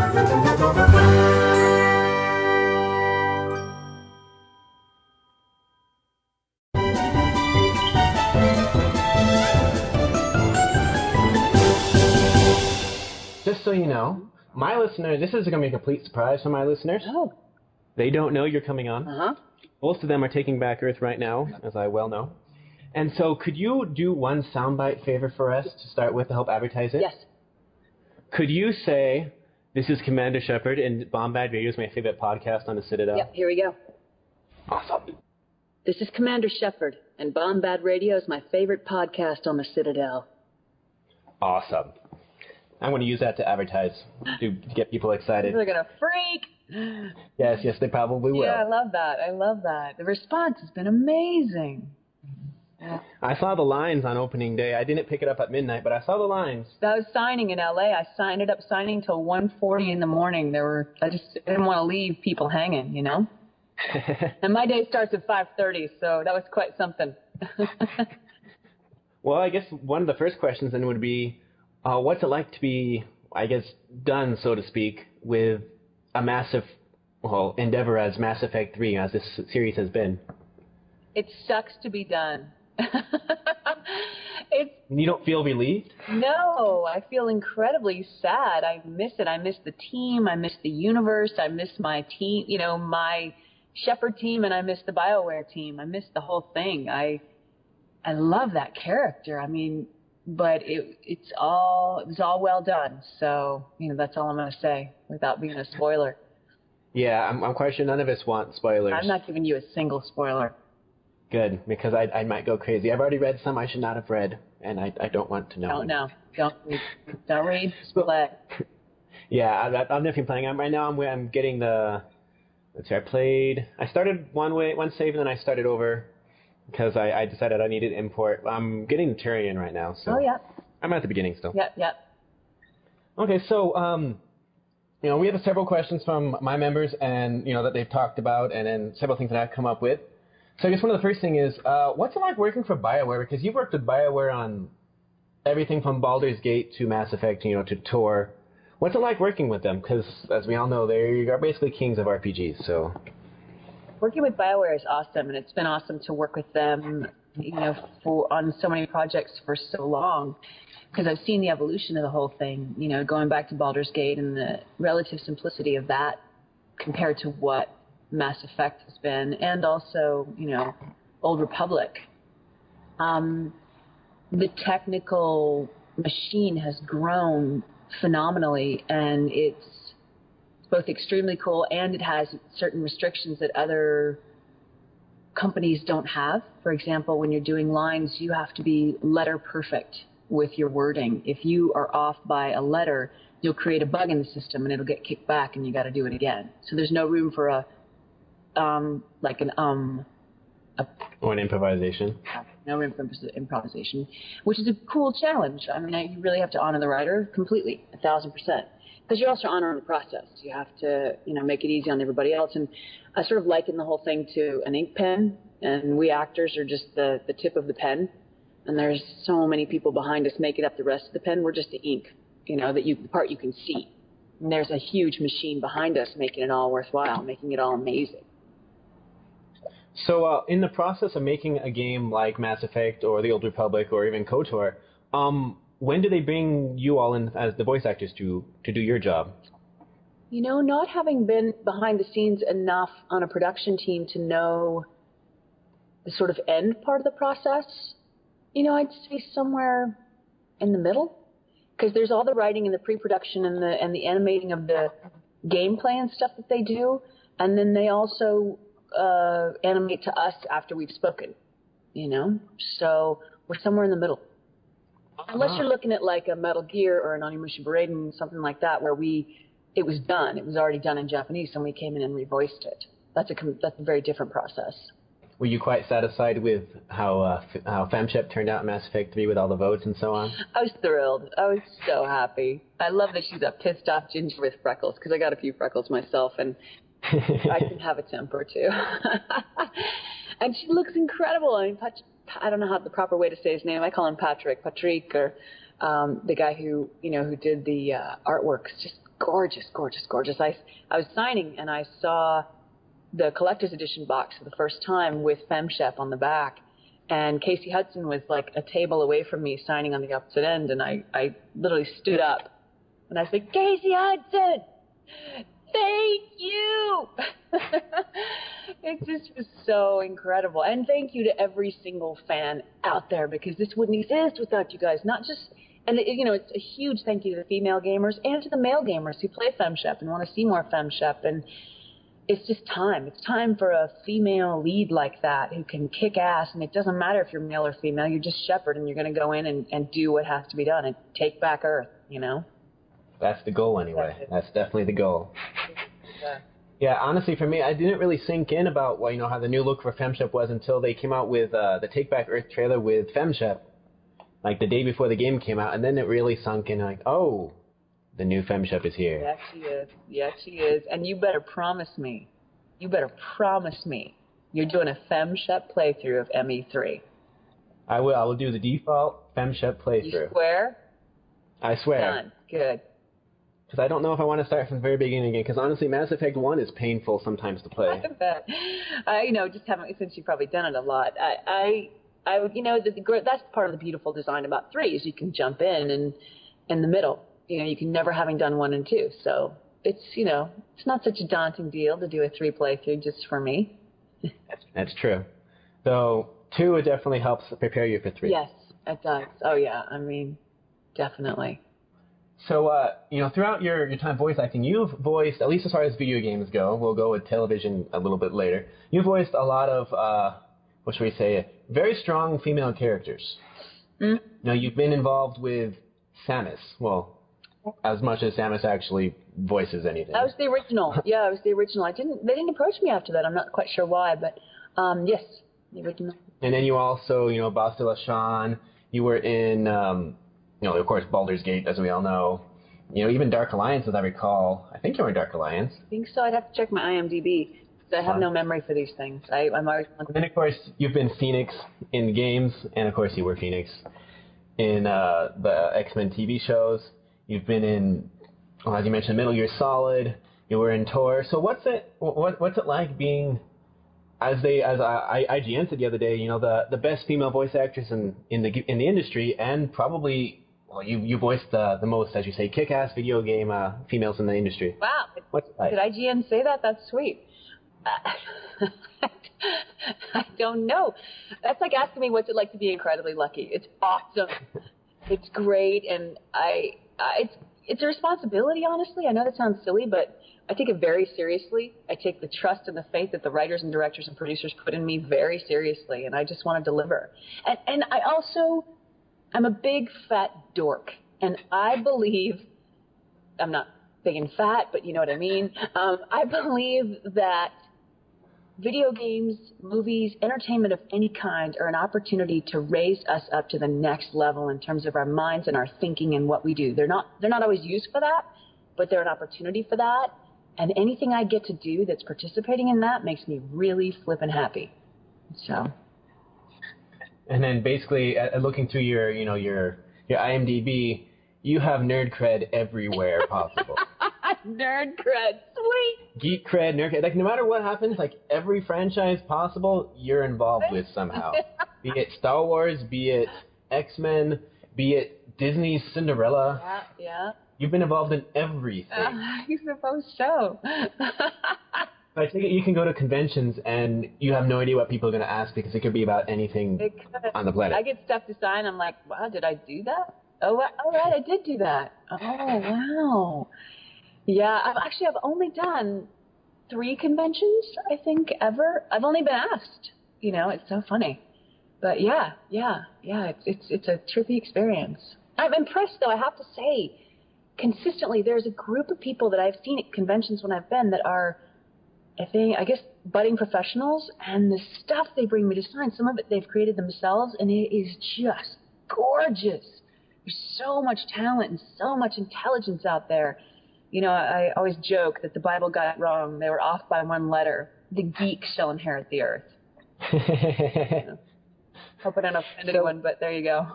Just so you know, my listeners, this is going to be a complete surprise for my listeners. Oh. They don't know you're coming on. Uh-huh. Most of them are taking back Earth right now, as I well know. And so could you do one soundbite favor for us to start with to help advertise it? Yes. Could you say, this is Commander Shepard, and Bombad Radio is my favorite podcast on the Citadel? Yep, here we go. Awesome. This is Commander Shepard, and Bombad Radio is my favorite podcast on the Citadel. Awesome. I'm going to use that to advertise, to get people excited. They're going to freak. Yes, they probably will. Yeah, I love that. The response has been amazing. I saw the lines on opening day. I didn't pick it up at midnight, but I saw the lines. I was signing in L.A. I ended up signing till 1:40 in the morning. I didn't want to leave people hanging, you know? And my day starts at 5:30, so that was quite something. Well, I guess one of the first questions then would be, what's it like to be, I guess, done, so to speak, with a massive, endeavor as Mass Effect 3, as this series has been? It sucks to be done. You don't feel relieved? No, I feel incredibly sad. I miss it. I miss the team. I miss the universe. I miss my team, my Shepard team, and I miss the BioWare team. I miss the whole thing. I love that character. I mean, but it was all well done. So, that's all I'm going to say without being a spoiler. Yeah, I'm quite sure none of us want spoilers. I'm not giving you a single spoiler. Good, because I might go crazy. I've already read some I should not have read, and I don't want to know. Don't read. Play. Yeah, I'm definitely playing. Right now I'm getting the. Let's see. I started one save, and then I started over because I decided I needed import. I'm getting the Turian right now, so. Oh yeah. I'm at the beginning still. Yeah. Okay, so we have several questions from my members, and that they've talked about, and then several things that I've come up with. So I guess one of the first thing is, what's it like working for BioWare? Because you've worked with BioWare on everything from Baldur's Gate to Mass Effect, to Tor. What's it like working with them? Because, as we all know, they are basically kings of RPGs, so. Working with BioWare is awesome, and it's been awesome to work with them, on so many projects for so long. Because I've seen the evolution of the whole thing, going back to Baldur's Gate and the relative simplicity of that compared to what Mass Effect has been, and also, Old Republic. The technical machine has grown phenomenally, and it's both extremely cool, and it has certain restrictions that other companies don't have. For example, when you're doing lines, you have to be letter perfect with your wording. If you are off by a letter, you'll create a bug in the system, and it'll get kicked back, and you got to do it again. So there's no room for or an improvisation. No room for improvisation, which is a cool challenge. I mean, you really have to honor the writer completely, 1,000%. Because you're also honoring the process. You have to, make it easy on everybody else. And I sort of liken the whole thing to an ink pen, and we actors are just the tip of the pen. And there's so many people behind us making up the rest of the pen. We're just the ink, the part you can see. And there's a huge machine behind us making it all worthwhile, making it all amazing. So in the process of making a game like Mass Effect or The Old Republic or even KOTOR, when do they bring you all in as the voice actors to do your job? Not having been behind the scenes enough on a production team to know the sort of end part of the process, I'd say somewhere in the middle. Because there's all the writing and the pre-production and the animating of the gameplay and stuff that they do. And then they also animate to us after we've spoken, So we're somewhere in the middle. Unless you're looking at like a Metal Gear or an Onimusha Baraiden, something like that, where it was done. It was already done in Japanese, and we came in and revoiced it. That's a very different process. Were you quite satisfied with how Femshep turned out in Mass Effect 3 with all the votes and so on? I was thrilled. I was so happy. I love that she's a pissed off ginger with freckles, because I got a few freckles myself, and I can have a temper too. And she looks incredible. I mean, I don't know how the proper way to say his name. I call him Patrick, or the guy who did the artwork. It's just gorgeous, gorgeous, gorgeous. I was signing and I saw the collector's edition box for the first time with FemShep on the back. And Casey Hudson was like a table away from me signing on the opposite end. And I literally stood up and I said, Casey Hudson, thank you. It just was so incredible. And thank you to every single fan out there, because this wouldn't exist without you guys. Not just, and it's a huge thank you to the female gamers and to the male gamers who play FemShep and want to see more FemShep. And it's just time. It's time for a female lead like that who can kick ass. And it doesn't matter if you're male or female. You're just Shepard, and you're going to go in and do what has to be done and take back Earth, That's the goal anyway. That's definitely the goal. Yeah, honestly, for me, I didn't really sink in about how the new look for FemShep was until they came out with the Take Back Earth trailer with FemShep, like the day before the game came out, and then it really sunk in, like, oh, the new FemShep is here. Yes, she is. Yes, she is. And you better promise me. You're doing a FemShep playthrough of ME3. I will. I will do the default FemShep playthrough. You swear? I swear. Done. Good. Because I don't know if I want to start from the very beginning again. Because honestly, Mass Effect 1 is painful sometimes to play. I bet. Just haven't, since you've probably done it a lot. That's part of the beautiful design about 3 is you can jump in the middle. You can never having done 1 and 2. So it's not such a daunting deal to do a 3 playthrough just for me. That's true. So 2, it definitely helps prepare you for 3. Yes, it does. Oh yeah, definitely. So, throughout your time voice acting, you've voiced, at least as far as video games go, we'll go with television a little bit later, you've voiced a lot of, very strong female characters. Mm. Now, you've been involved with Samus, well, as much as Samus actually voices anything. I was the original. Yeah, I was the original. They didn't approach me after that. I'm not quite sure why, but, yes, the original. And then you also, Bastila Shan, you were in, of course, Baldur's Gate, as we all know. Even Dark Alliance, as I recall. I think you were in Dark Alliance. I think so. I'd have to check my IMDb, because I have no memory for these things. I'm always... And then, of course, you've been Phoenix in games, and, of course, you were Phoenix in the X-Men TV shows. You've been in, as you mentioned, Metal Gear Solid. You were in Tor. So what's it like being, as IGN said the other day, the best female voice actress in the industry, and probably, you voiced the most, as you say, kick-ass video game females in the industry. Wow. What's it like? Did IGN say that? That's sweet. I don't know. That's like asking me what's it like to be incredibly lucky. It's awesome. It's great, and it's a responsibility, honestly. I know that sounds silly, but I take it very seriously. I take the trust and the faith that the writers and directors and producers put in me very seriously, and I just want to deliver. And I'm a big fat dork, and I believe, I'm not big and fat, but you know what I mean. I believe that video games, movies, entertainment of any kind are an opportunity to raise us up to the next level in terms of our minds and our thinking and what we do. They're not always used for that, but they're an opportunity for that. And anything I get to do that's participating in that makes me really flippin' happy. So. And then basically, looking through your IMDb, you have nerd cred everywhere possible. Nerd cred, sweet. Geek cred, nerd cred. Like, no matter what happens, like, every franchise possible, you're involved with somehow. Be it Star Wars, be it X-Men, be it Disney's Cinderella. Yeah. You've been involved in everything. I suppose so. I think you can go to conventions and you have no idea what people are going to ask, because it could be about anything on the planet. I get stuff to sign. I'm like, wow, did I do that? Oh, all right, I did do that. Oh, wow. Yeah, I've only done 3 conventions, I think, ever. I've only been asked. It's so funny. But yeah, it's a trippy experience. I'm impressed, though, I have to say. Consistently, there's a group of people that I've seen at conventions when I've been that are, I guess, budding professionals, and the stuff they bring me to sign, some of it they've created themselves, and it is just gorgeous. There's so much talent and so much intelligence out there. I always joke that the Bible got it wrong. They were off by 1 letter. The geek shall inherit the earth. Hope I don't offend anyone, but there you go.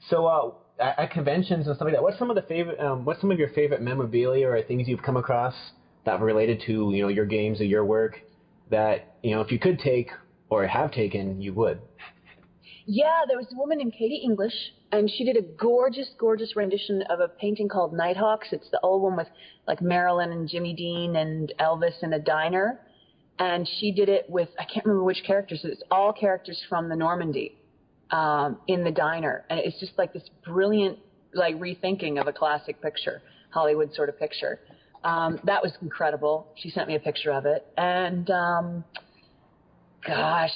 So at conventions and stuff like that, what's some of your favorite memorabilia or things you've come across that were related to, your games or your work that, if you could take or have taken, you would? Yeah, there was a woman named Katie English, and she did a gorgeous, gorgeous rendition of a painting called Nighthawks. It's the old one with like Marilyn and Jimmy Dean and Elvis in a diner. And she did it with, I can't remember which characters, it's all characters from the Normandy in the diner. And it's just like this brilliant, like, rethinking of a classic picture, Hollywood sort of picture. That was incredible. She sent me a picture of it. And, gosh,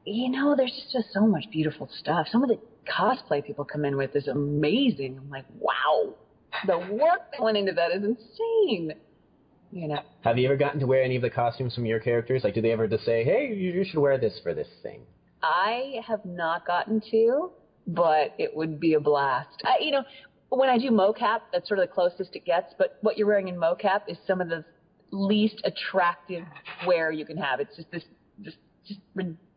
there's just so much beautiful stuff. Some of the cosplay people come in with is amazing. I'm like, wow, the work that went into that is insane. Have you ever gotten to wear any of the costumes from your characters? Like, do they ever just say, hey, you should wear this for this thing? I have not gotten to, but it would be a blast. When I do mocap, that's sort of the closest it gets. But what you're wearing in mocap is some of the least attractive wear you can have. It's just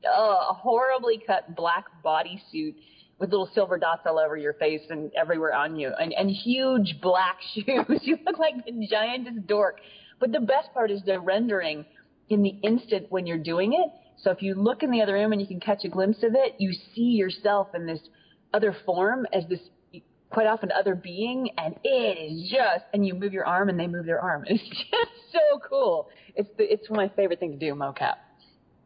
a horribly cut black bodysuit with little silver dots all over your face and everywhere on you, and huge black shoes. You look like the giantest dork. But the best part is the rendering in the instant when you're doing it. So if you look in the other room and you can catch a glimpse of it, you see yourself in this other form as this quite often other being, and it is just, and you move your arm and they move their arm. It's just so cool. It's my favorite thing to do, mocap.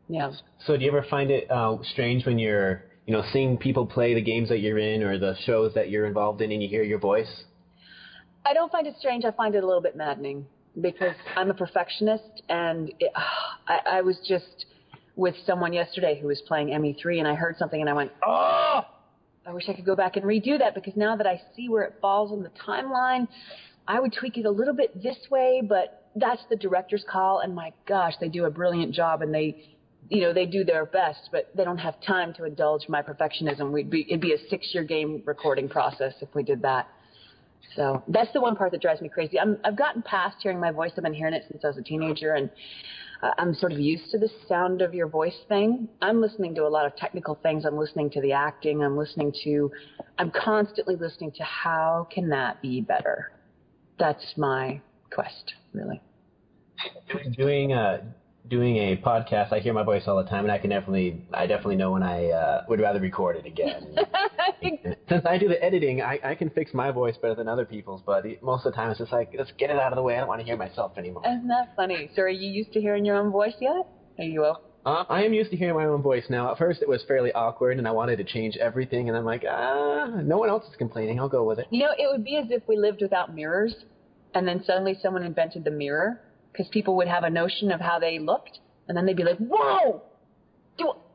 Yeah. So do you ever find it strange when you're, seeing people play the games that you're in or the shows that you're involved in and you hear your voice? I don't find it strange. I find it a little bit maddening because I'm a perfectionist, and I was just with someone yesterday who was playing ME3, and I heard something and I went, oh, I wish I could go back and redo that, because now that I see where it falls in the timeline, I would tweak it a little bit this way, but that's the director's call, and my gosh, they do a brilliant job, and they do their best, but they don't have time to indulge my perfectionism. It'd be a 6-year game recording process if we did that. So that's the one part that drives me crazy. I've gotten past hearing my voice. I've been hearing it since I was a teenager, and I'm sort of used to the sound of your voice thing. I'm listening to a lot of technical things. I'm listening to the acting. I'm constantly listening to how can that be better. That's my quest, really. Doing a podcast, I hear my voice all the time, and I definitely know when I would rather record it again. Since I do the editing, I can fix my voice better than other people's, but most of the time it's just like, let's get it out of the way. I don't want to hear myself anymore. Isn't that funny? So are you used to hearing your own voice yet? Are you will? I am used to hearing my own voice now. At first it was fairly awkward, and I wanted to change everything, and I'm like, no one else is complaining. I'll go with it. It would be as if we lived without mirrors, and then suddenly someone invented the mirror. Because people would have a notion of how they looked, and then they'd be like, whoa,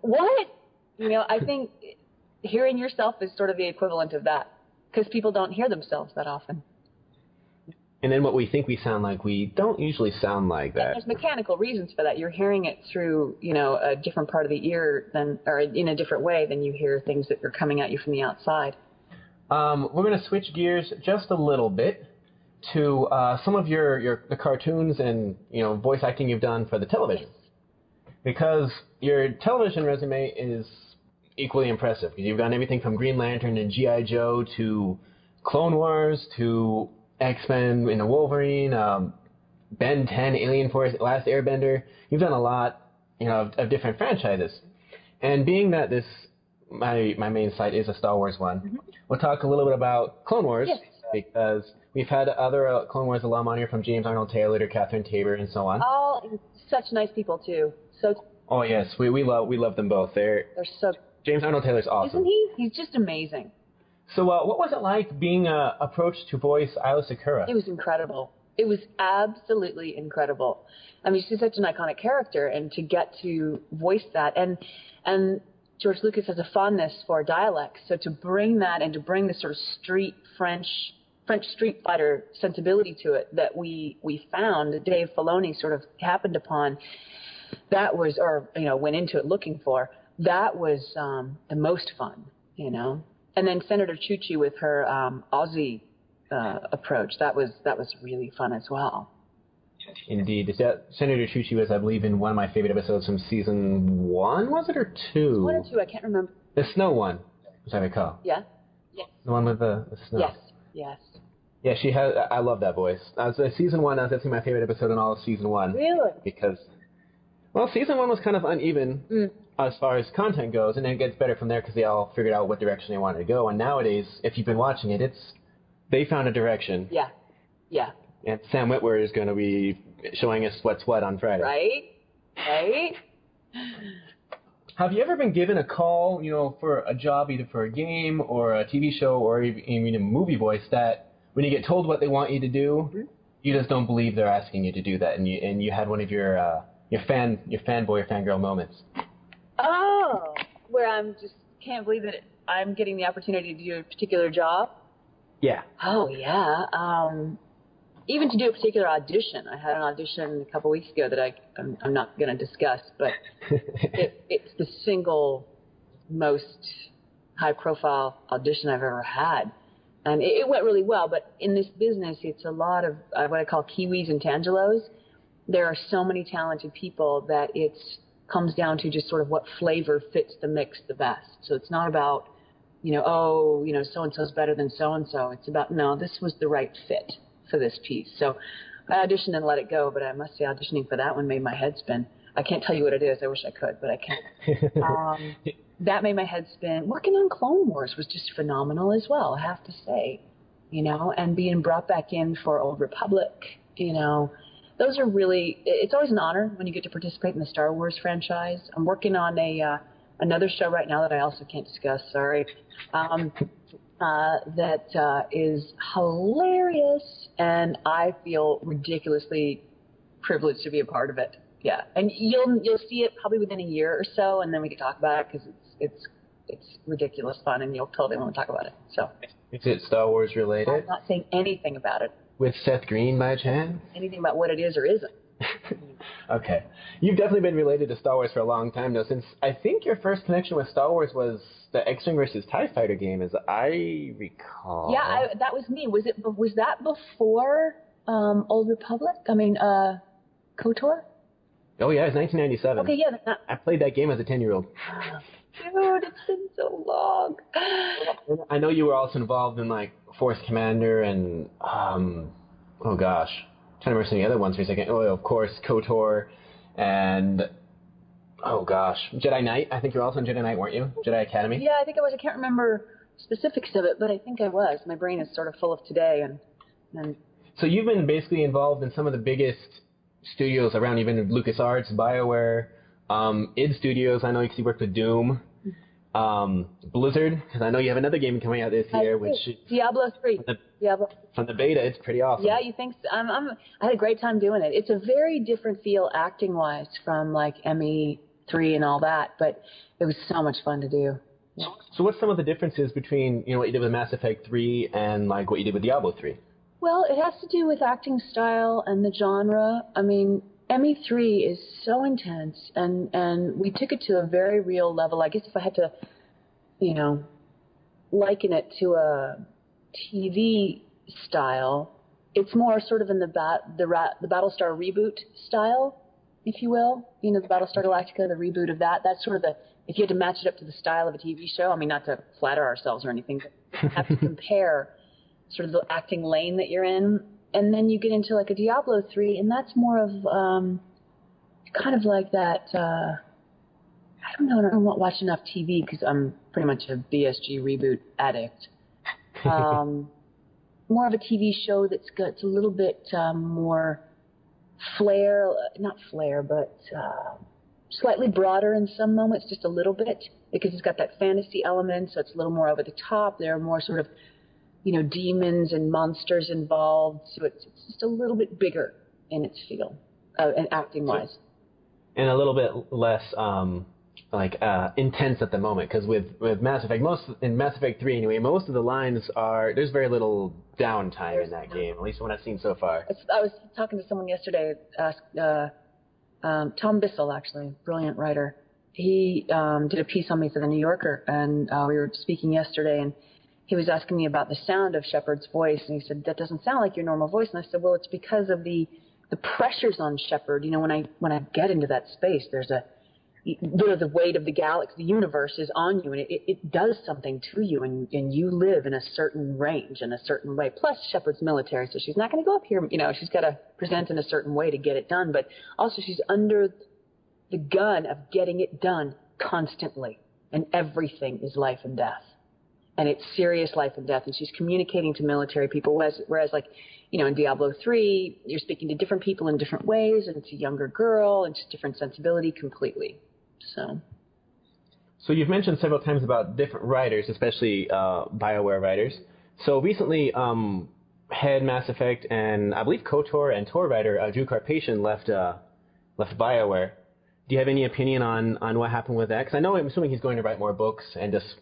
what? I think hearing yourself is sort of the equivalent of that, because people don't hear themselves that often. And then what we think we sound like, we don't usually sound like that. And there's mechanical reasons for that. You're hearing it through, a different part of the ear or in a different way than you hear things that are coming at you from the outside. We're going to switch gears just a little bit to some of the cartoons and voice acting you've done for the television, because your television resume is equally impressive. You've done everything from Green Lantern and G.I. Joe to Clone Wars to X-Men and Wolverine, Ben 10, Alien Force, Last Airbender. You've done a lot of different franchises, and being that my main site is a Star Wars one, we'll talk a little bit about Clone Wars. Yes. Because we've had other Clone Wars alum on here, from James Arnold Taylor to Catherine Tabor and so on. All such nice people too. Oh yes, we love them both. They're so. James Arnold Taylor's awesome. Isn't he? He's just amazing. So what was it like being approached to voice Isla Sakura? It was incredible. It was absolutely incredible. I mean, she's such an iconic character, and to get to voice that, and George Lucas has a fondness for dialects, so to bring that and to bring this sort of street French street fighter sensibility to it that we found, that Dave Filoni sort of happened upon, that was, went into it looking for, that was the most fun, And then Senator Chuchi with her Aussie approach, that was really fun as well. Indeed. Senator Chuchi was, I believe, in one of my favorite episodes from season 1, was it, or 2? 1 or 2, I can't remember. The snow one, as I recall. Yeah. Yes. The one with the snow. Yes. Yes. Yeah, she has. I love that voice. Season 1, that's actually my favorite episode in all of season 1. Really? Because, well, season 1 was kind of uneven as far as content goes, and then it gets better from there because they all figured out what direction they wanted to go. And nowadays, if you've been watching it, they found a direction. Yeah. Yeah. And Sam Witwer is going to be showing us what's what on Friday. Right? Have you ever been given a call, for a job, either for a game or a TV show or even a movie voice, that when you get told what they want you to do, you just don't believe they're asking you to do that, and you had one of your fanboy or fangirl moments? Oh, where I'm just can't believe that I'm getting the opportunity to do a particular job? Yeah. Oh, yeah. Even to do a particular audition. I had an audition a couple weeks ago that I'm not going to discuss, but it's the single most high-profile audition I've ever had. And it went really well, but in this business, it's a lot of what I call Kiwis and Tangelos. There are so many talented people that it comes down to just sort of what flavor fits the mix the best. So it's not about, so-and-so's better than so-and-so. It's about, no, this was the right fit for this piece. So I auditioned and let it go, but I must say auditioning for that one made my head spin. I can't tell you what it is. I wish I could, but I can't. That made my head spin. Working on Clone Wars was just phenomenal as well, I have to say. And being brought back in for Old Republic, those are really, it's always an honor when you get to participate in the Star Wars franchise. I'm working on another show right now that I also can't discuss, sorry, that is hilarious, and I feel ridiculously privileged to be a part of it. Yeah, and you'll see it probably within a year or so, and then we can talk about it because it's ridiculous fun, and you'll totally want to talk about it. So, is it Star Wars related? I'm not saying anything about it. With Seth Green by chance? Anything about what it is or isn't. Okay. You've definitely been related to Star Wars for a long time now, since I think your first connection with Star Wars was the X-Wing versus TIE Fighter game, as I recall. Yeah, that was me. Was that before Old Republic? I mean, KOTOR? Oh, yeah, it was 1997. Okay, yeah. I played that game as a 10-year-old. Dude, it's been so long. I know you were also involved in, Force Commander and, oh gosh, I'm trying to remember some of the other ones for a second. Oh, of course, KOTOR and, oh gosh, Jedi Knight. I think you were also in Jedi Knight, weren't you? Jedi Academy? Yeah, I think I was. I can't remember specifics of it, but I think I was. My brain is sort of full of today. And So you've been basically involved in some of the biggest studios around, even LucasArts, BioWare, id Studios. I know you worked with Doom. Blizzard, because I know you have another game coming out this year, which is Diablo 3. From the beta, it's pretty awesome. Yeah, you think so? I had a great time doing it. It's a very different feel acting-wise from ME3 and all that, but it was so much fun to do. Yeah. So what's some of the differences between what you did with Mass Effect 3 and what you did with Diablo 3? Well, it has to do with acting style and the genre. I mean, ME3 is so intense, and we took it to a very real level. I guess if I had to, liken it to a TV style, it's more sort of in the Battlestar reboot style, if you will. The Battlestar Galactica, the reboot of that. That's sort of if you had to match it up to the style of a TV show, I mean, not to flatter ourselves or anything, but you have to compare sort of the acting lane that you're in. And then you get into a Diablo 3, and that's more of kind of like that, I don't know, I don't watch enough TV because I'm pretty much a BSG reboot addict. More of a TV show that's got a little bit more flair, not flair, but slightly broader in some moments, just a little bit, because it's got that fantasy element, so it's a little more over the top. There are more sort of demons and monsters involved, so it's just a little bit bigger in its feel, and acting-wise. And a little bit less, intense at the moment, because with Mass Effect, in Mass Effect 3 anyway, most of the lines there's very little downtime in that game, at least what I've seen so far. I was talking to someone yesterday, Tom Bissell, actually, brilliant writer. He did a piece on me for the New Yorker, and we were speaking yesterday, and he was asking me about the sound of Shepard's voice, and he said, that doesn't sound like your normal voice. And I said, well, it's because of the pressures on Shepard. When I get into that space, there's a the weight of the galaxy, the universe is on you, and it does something to you, and you live in a certain range in a certain way. Plus, Shepard's military, so she's not going to go up here, she's got to present in a certain way to get it done, but also she's under the gun of getting it done constantly, and everything is life and death. And it's serious life and death, and she's communicating to military people, whereas like, in Diablo 3, you're speaking to different people in different ways, and it's a younger girl, and just different sensibility completely. So you've mentioned several times about different writers, especially BioWare writers. So recently, head Mass Effect and I believe KOTOR and Tor writer Drew Karpyshyn left BioWare. Do you have any opinion on what happened with that? Because I'm assuming he's going to write more books and just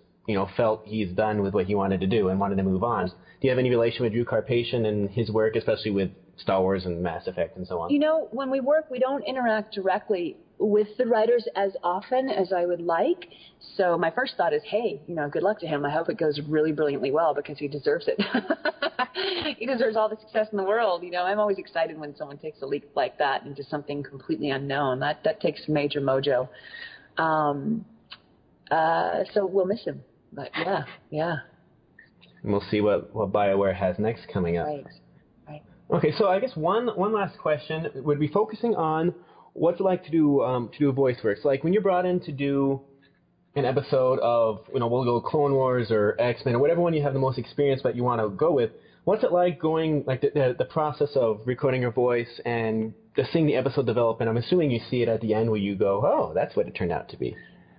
felt he's done with what he wanted to do and wanted to move on. Do you have any relation with Drew Karpyshyn and his work, especially with Star Wars and Mass Effect and so on? When we work, we don't interact directly with the writers as often as I would like. So my first thought is, hey, good luck to him. I hope it goes really brilliantly well because he deserves it. He deserves all the success in the world. I'm always excited when someone takes a leap like that into something completely unknown. That takes major mojo. So we'll miss him. But yeah. And we'll see what BioWare has next coming up. Right. Okay, so I guess one last question would be focusing on what's it like to do voice work. So like when you're brought in to do an episode of, we'll go Clone Wars or X-Men or whatever one you have the most experience that you want to go with, what's it like going, like the process of recording your voice and just seeing the episode develop? And I'm assuming you see it at the end where you go, oh, that's what it turned out to be.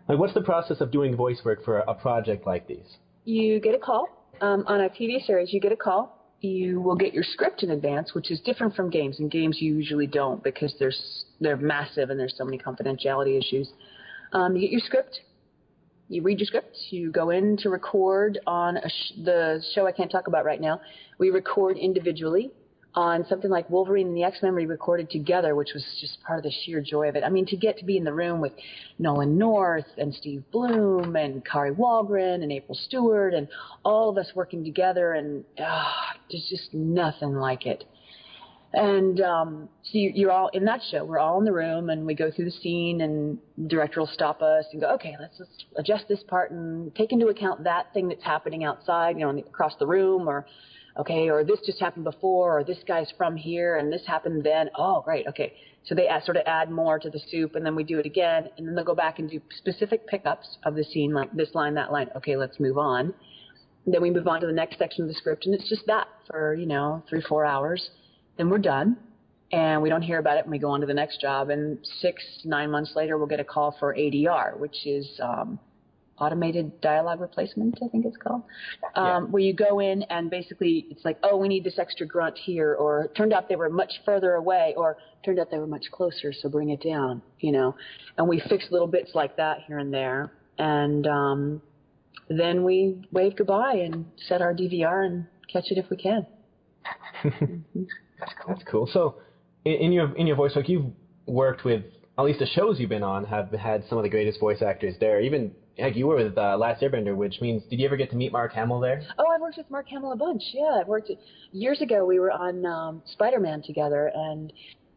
Like, what's the process of doing voice work for a project like these? You get a call. On a TV series, you get a call. You will get your script in advance, which is different from games. In games, you usually don't because they're massive and there's so many confidentiality issues. You get your script. You read your script. You go in to record on the show I can't talk about right now. We record individually. On something like Wolverine and the X-Men, we recorded together, which was just part of the sheer joy of it. I mean, to get to be in the room with Nolan North and Steve Bloom and Kari Wahlgren and April Stewart and all of us working together, and there's just nothing like it. And so you're all in that show. We're all in the room, and we go through the scene, and the director will stop us and go, okay, let's adjust this part and take into account that thing that's happening outside, across the room, or this just happened before, or this guy's from here, and this happened then. Oh, great, okay. So they sort of add more to the soup, and then we do it again, and then they'll go back and do specific pickups of the scene, like this line, that line. Okay, let's move on. And then we move on to the next section of the script, and it's just that for, 3-4 hours. Then we're done, and we don't hear about it, and we go on to the next job. And 6-9 months later, we'll get a call for ADR, which is automated dialogue replacement, I think it's called, where you go in and basically it's like, oh, we need this extra grunt here, or it turned out they were much further away, or turned out they were much closer, so bring it down, And we fix little bits like that here and there. And then we wave goodbye and set our DVR and catch it if we can. Mm-hmm. That's cool. So in your voice work, you've worked with, at least the shows you've been on have had some of the greatest voice actors there. Even heck, you were with Last Airbender, which means, did you ever get to meet Mark Hamill there? Oh, I've worked with Mark Hamill a bunch. Yeah, years ago. We were on Spider-Man together, and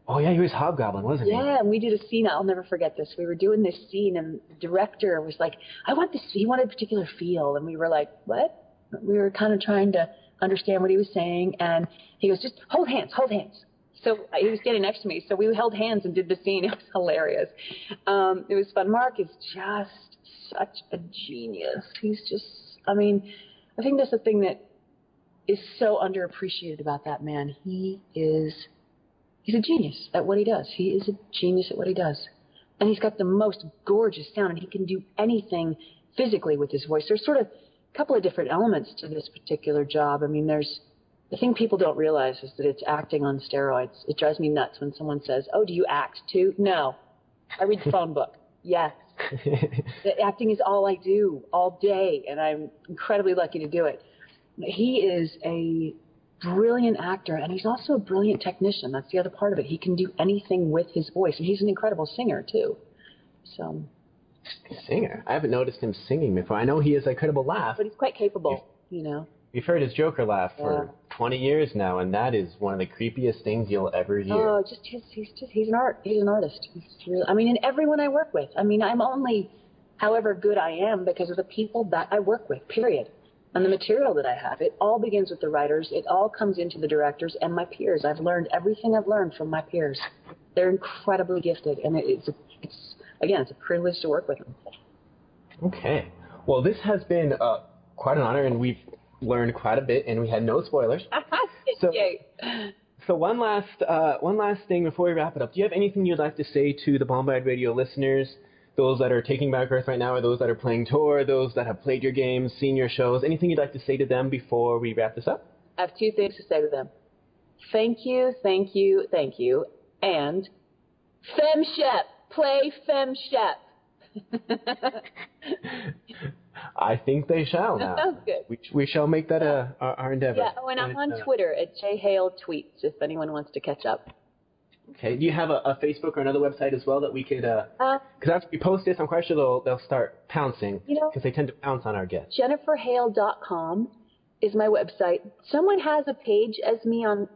oh yeah, he was Hobgoblin, wasn't he? Yeah, and we did a scene. I'll never forget this. We were doing this scene, and the director was like, "I want this." He wanted a particular feel, and we were like, "What?" We were kind of trying to understand what he was saying, and he goes, "Just hold hands, hold hands." So he was standing next to me, so we held hands and did the scene. It was hilarious. It was fun. Mark is just such a genius. He's just, I think that's the thing that is so underappreciated about that man. He's a genius at what he does. He is a genius at what he does. And he's got the most gorgeous sound, and he can do anything physically with his voice. There's sort of a couple of different elements to this particular job. The thing people don't realize is that it's acting on steroids. It drives me nuts when someone says, "Oh, do you act too?" No. I read the phone book. Yes. The acting is all I do all day, and I'm incredibly lucky to do it. He is a brilliant actor, and he's also a brilliant technician. That's the other part of it. He can do anything with his voice, and he's an incredible singer, too. So. Singer? I haven't noticed him singing before. I know he has an incredible laugh. But he's quite capable, You've heard his Joker laugh for 20 years now, and that is one of the creepiest things you'll ever hear. Oh, he's an artist. I mean, and everyone I work with. I mean, I'm only however good I am because of the people that I work with, period. And the material that I have. It all begins with the writers. It all comes into the directors and my peers. I've learned everything I've learned from my peers. They're incredibly gifted, and it's a privilege to work with them. Okay. Well, this has been quite an honor, and we've learned quite a bit, and we had no spoilers. So one last thing before we wrap it up. Do you have anything you'd like to say to the Bombard Radio listeners, those that are taking back Earth right now, or those that are playing tour, those that have played your games, seen your shows? Anything you'd like to say to them before we wrap this up? I have two things to say to them. Thank you, thank you, thank you, and FemShep. Play FemShep. I think they shall now. That sounds good. We shall make that our endeavor. Yeah, and I'm on Twitter at Hale Tweets if anyone wants to catch up. Okay. Do you have a Facebook or another website as well that we could? Because after we post this, I'm quite sure they'll start pouncing. Because they tend to pounce on our guests. JenniferHale.com is my website. Someone has a page as me on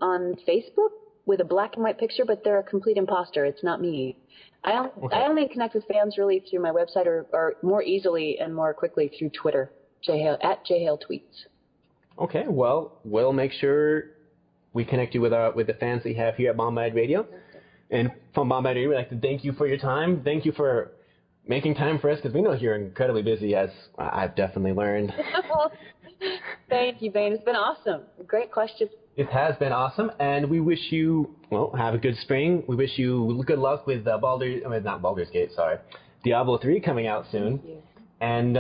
Facebook with a black and white picture, but they're a complete imposter. It's not me. I only connect with fans really through my website or more easily and more quickly through Twitter, at Hale Tweets. Okay, well, we'll make sure we connect you with the fans that you have here at Bombard Radio. And from Bombard Radio, we'd like to thank you for your time. Thank you for making time for us, because we know you're incredibly busy, as I've definitely learned. Thank you, Bane. It's been awesome. Great question. It has been awesome, and we wish you, have a good spring. We wish you good luck with Baldur's Gate, sorry. Diablo 3 coming out soon. Thank you. And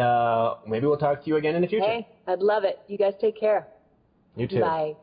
maybe we'll talk to you again in the future. Hey, I'd love it. You guys take care. You too. Bye.